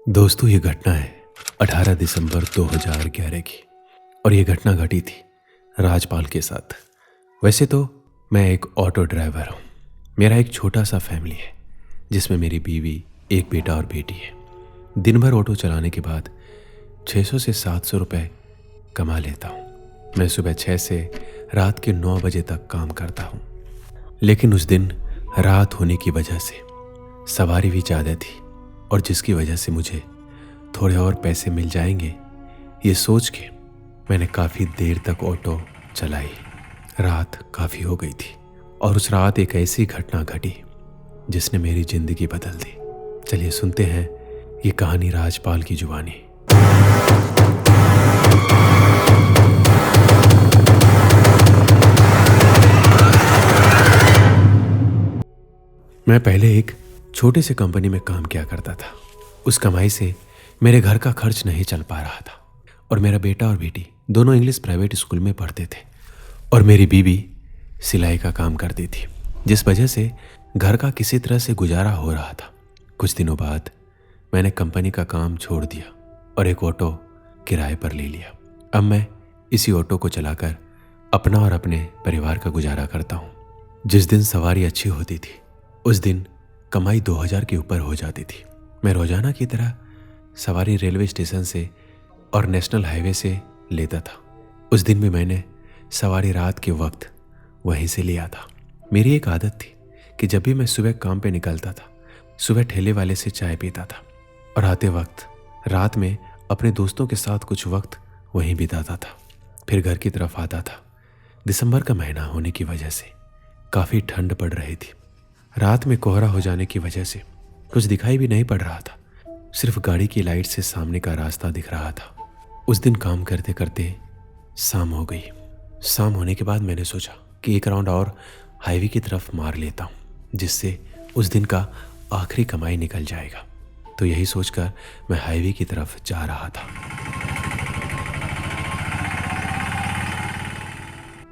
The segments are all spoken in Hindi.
दोस्तों, ये घटना है 18 दिसंबर 2011 की। और ये घटना घटी थी राजपाल के साथ। वैसे तो मैं एक ऑटो ड्राइवर हूँ। मेरा एक छोटा सा फैमिली है जिसमें मेरी बीवी, एक बेटा और बेटी है। दिन भर ऑटो चलाने के बाद 600 से 700 रुपये कमा लेता हूँ। मैं सुबह 6 से रात के 9 बजे तक काम करता हूँ। लेकिन उस दिन रात होने की वजह से सवारी भी ज़्यादा थी और जिसकी वजह से मुझे थोड़े और पैसे मिल जाएंगे, ये सोच के मैंने काफ़ी देर तक ऑटो चलाई। रात काफ़ी हो गई थी और उस रात एक ऐसी घटना घटी जिसने मेरी ज़िंदगी बदल दी। चलिए सुनते हैं ये कहानी राजपाल की जुबानी। मैं पहले एक छोटे से कंपनी में काम किया करता था। उस कमाई से मेरे घर का खर्च नहीं चल पा रहा था और मेरा बेटा और बेटी दोनों इंग्लिश प्राइवेट स्कूल में पढ़ते थे और मेरी बीवी सिलाई का काम करती थी, जिस वजह से घर का किसी तरह से गुजारा हो रहा था। कुछ दिनों बाद मैंने कंपनी का काम छोड़ दिया और एक ऑटो किराए पर ले लिया। अब मैं इसी ऑटो को चलाकर अपना और अपने परिवार का गुजारा करता हूँ। जिस दिन सवारी अच्छी होती थी उस दिन कमाई 2000 के ऊपर हो जाती थी। मैं रोजाना की तरह सवारी रेलवे स्टेशन से और नेशनल हाईवे से लेता था। उस दिन भी मैंने सवारी रात के वक्त वहीं से लिया था। मेरी एक आदत थी कि जब भी मैं सुबह काम पे निकलता था, सुबह ठेले वाले से चाय पीता था और आते वक्त रात में अपने दोस्तों के साथ कुछ वक्त वहीं बिताता था। फिर घर की तरफ आता था। दिसंबर का महीना होने की वजह से काफ़ी ठंड पड़ रही थी। रात में कोहरा हो जाने की वजह से कुछ दिखाई भी नहीं पड़ रहा था, सिर्फ गाड़ी की लाइट से सामने का रास्ता दिख रहा था। उस दिन काम करते करते शाम हो गई। शाम होने के बाद मैंने सोचा कि एक राउंड और हाईवे की तरफ मार लेता हूँ, जिससे उस दिन का आखिरी कमाई निकल जाएगा। तो यही सोचकर मैं हाईवे की तरफ जा रहा था।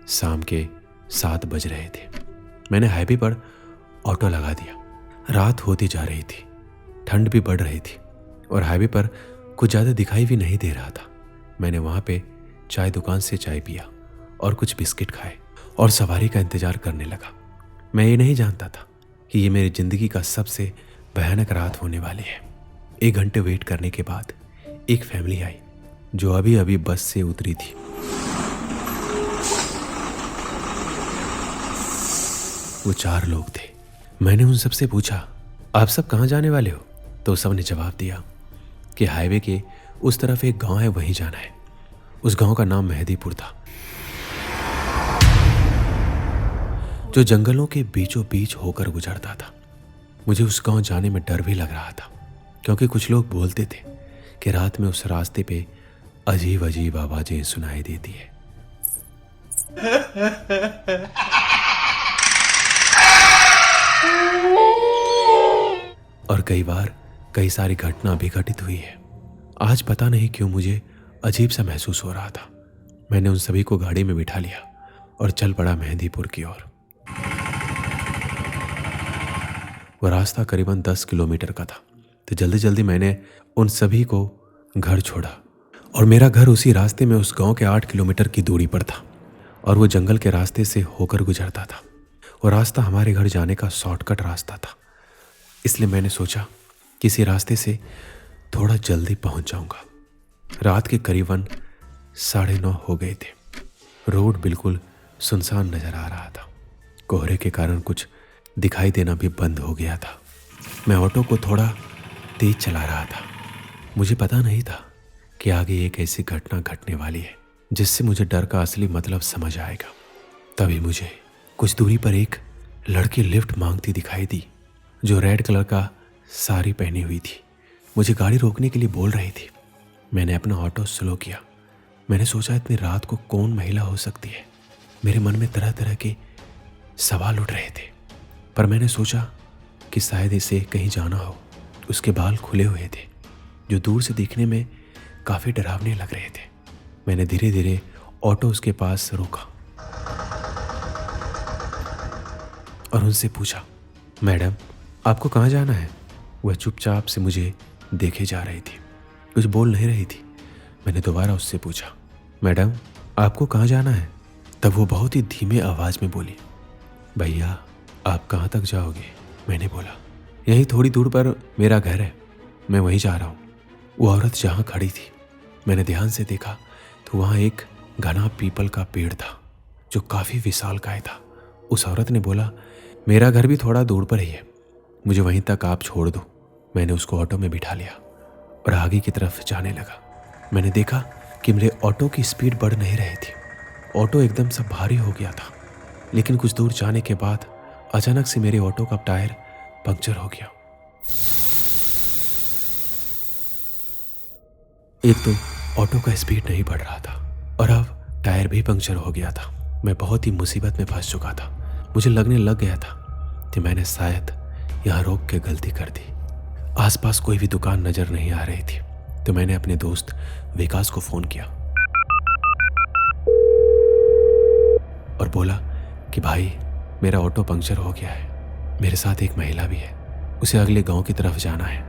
शाम के 7 बज रहे थे। मैंने हाईवे पर ऑटो लगा दिया। रात होती जा रही थी, ठंड भी बढ़ रही थी और हाईवे पर कुछ ज़्यादा दिखाई भी नहीं दे रहा था। मैंने वहाँ पे चाय दुकान से चाय पिया और कुछ बिस्किट खाए और सवारी का इंतज़ार करने लगा। मैं ये नहीं जानता था कि ये मेरी ज़िंदगी का सबसे भयानक रात होने वाली है। 1 घंटे वेट करने के बाद एक फैमिली आई जो अभी अभी बस से उतरी थी। वो 4 लोग थे। मैंने उन सबसे पूछा, आप सब कहाँ जाने वाले हो? तो सबने जवाब दिया कि हाईवे के उस तरफ एक गांव है, वहीं जाना है। उस गांव का नाम मेहदीपुर था, जो जंगलों के बीचों बीच होकर गुजरता था। मुझे उस गांव जाने में डर भी लग रहा था, क्योंकि कुछ लोग बोलते थे कि रात में उस रास्ते पे अजीब अजीब आवाजें सुनाई देती है। और कई बार कई सारी घटना भी घटित हुई है। आज पता नहीं क्यों मुझे अजीब सा महसूस हो रहा था। मैंने उन सभी को गाड़ी में बिठा लिया और चल पड़ा मेहंदीपुर की ओर। वो रास्ता करीबन 10 किलोमीटर का था, तो जल्दी जल्दी मैंने उन सभी को घर छोड़ा और मेरा घर उसी रास्ते में उस गांव के 8 किलोमीटर की दूरी पर था और वो जंगल के रास्ते से होकर गुजरता था। वो रास्ता हमारे घर जाने का शॉर्टकट रास्ता था, इसलिए मैंने सोचा कि इसी रास्ते से थोड़ा जल्दी पहुंच जाऊंगा। रात के करीबन 9:30 हो गए थे। रोड बिल्कुल सुनसान नजर आ रहा था। कोहरे के कारण कुछ दिखाई देना भी बंद हो गया था। मैं ऑटो को थोड़ा तेज चला रहा था। मुझे पता नहीं था कि आगे एक ऐसी घटना घटने वाली है जिससे मुझे डर का असली मतलब समझ आएगा। तभी मुझे कुछ दूरी पर एक लड़की लिफ्ट मांगती दिखाई दी, जो रेड कलर का साड़ी पहनी हुई थी। मुझे गाड़ी रोकने के लिए बोल रही थी। मैंने अपना ऑटो स्लो किया। मैंने सोचा इतनी रात को कौन महिला हो सकती है। मेरे मन में तरह तरह के सवाल उठ रहे थे, पर मैंने सोचा कि शायद इसे कहीं जाना हो। उसके बाल खुले हुए थे, जो दूर से दिखने में काफ़ी डरावने लग रहे थे। मैंने धीरे धीरे ऑटो उसके पास रोका और उनसे पूछा, मैडम आपको कहाँ जाना है? वह चुपचाप से मुझे देखे जा रही थी, कुछ बोल नहीं रही थी। मैंने दोबारा उससे पूछा, मैडम आपको कहाँ जाना है? तब वो बहुत ही धीमे आवाज़ में बोली, भैया आप कहाँ तक जाओगे? मैंने बोला, यहीं थोड़ी दूर पर मेरा घर है, मैं वहीं जा रहा हूँ। वो औरत जहाँ खड़ी थी, मैंने ध्यान से देखा तो वहाँ एक घना पीपल का पेड़ था जो काफ़ी विशालकाय था। उस औरत ने बोला, मेरा घर भी थोड़ा दूर पर ही है, मुझे वहीं तक आप छोड़ दो। मैंने उसको ऑटो में बिठा लिया और आगे की तरफ जाने लगा। मैंने देखा कि मेरे ऑटो की स्पीड बढ़ नहीं रही थी। ऑटो एकदम से भारी हो गया था, लेकिन कुछ दूर जाने के बाद अचानक से मेरे ऑटो का टायर पंक्चर हो गया। एक तो ऑटो का स्पीड नहीं बढ़ रहा था और अब टायर भी पंक्चर हो गया था। मैं बहुत ही मुसीबत में फंस चुका था। मुझे लगने लग गया था कि मैंने शायद यहाँ रोक के गलती कर दी। आसपास कोई भी दुकान नजर नहीं आ रही थी, तो मैंने अपने दोस्त विकास को फ़ोन किया और बोला कि भाई मेरा ऑटो पंक्चर हो गया है, मेरे साथ एक महिला भी है, उसे अगले गांव की तरफ जाना है।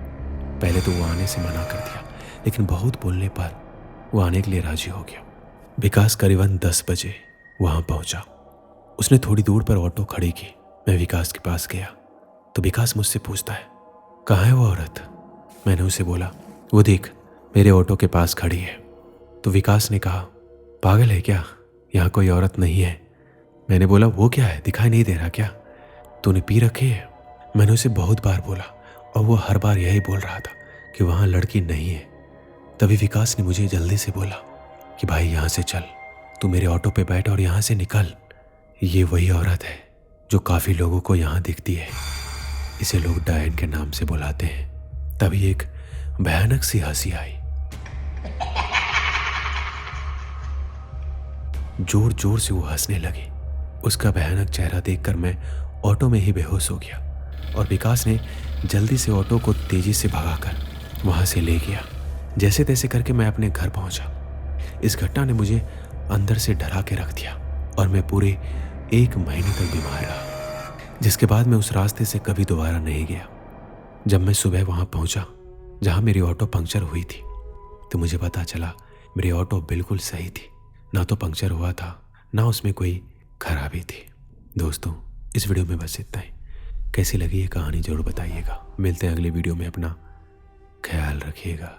पहले तो वो आने से मना कर दिया, लेकिन बहुत बोलने पर वो आने के लिए राजी हो गया। विकास करीबन 10 बजे वहां पहुंचा। उसने थोड़ी दूर पर ऑटो खड़ी की। मैं विकास के पास गया तो विकास मुझसे पूछता है, कहाँ है वो औरत? मैंने उसे बोला, वो देख मेरे ऑटो के पास खड़ी है। तो विकास ने कहा, पागल है क्या, यहाँ कोई औरत नहीं है। मैंने बोला, वो क्या है, दिखाई नहीं दे रहा क्या? तूने पी रखी है? मैंने उसे बहुत बार बोला और वो हर बार यही बोल रहा था कि वहाँ लड़की नहीं है। तभी विकास ने मुझे जल्दी से बोला कि भाई यहाँ से चल, तू मेरे ऑटो पे बैठ और यहाँ से निकल। ये वही औरत है जो काफ़ी लोगों को यहाँ दिखती है, इसे लोग डायन के नाम से बुलाते हैं। तभी एक भयानक सी हंसी आई। जोर जोर से वो हंसने लगी। उसका भयानक चेहरा देखकर मैं ऑटो में ही बेहोश हो गया और विकास ने जल्दी से ऑटो को तेजी से भगाकर वहां से ले गया। जैसे तैसे करके मैं अपने घर पहुंचा। इस घटना ने मुझे अंदर से डरा के रख दिया और मैं पूरे 1 महीने तक बीमार रहा, जिसके बाद मैं उस रास्ते से कभी दोबारा नहीं गया। जब मैं सुबह वहां पहुंचा जहां मेरी ऑटो पंक्चर हुई थी, तो मुझे पता चला मेरी ऑटो बिल्कुल सही थी, ना तो पंक्चर हुआ था ना उसमें कोई खराबी थी। दोस्तों इस वीडियो में बस इतना ही। कैसी लगी ये कहानी जरूर बताइएगा। मिलते हैं अगले वीडियो में, अपना ख्याल रखिएगा।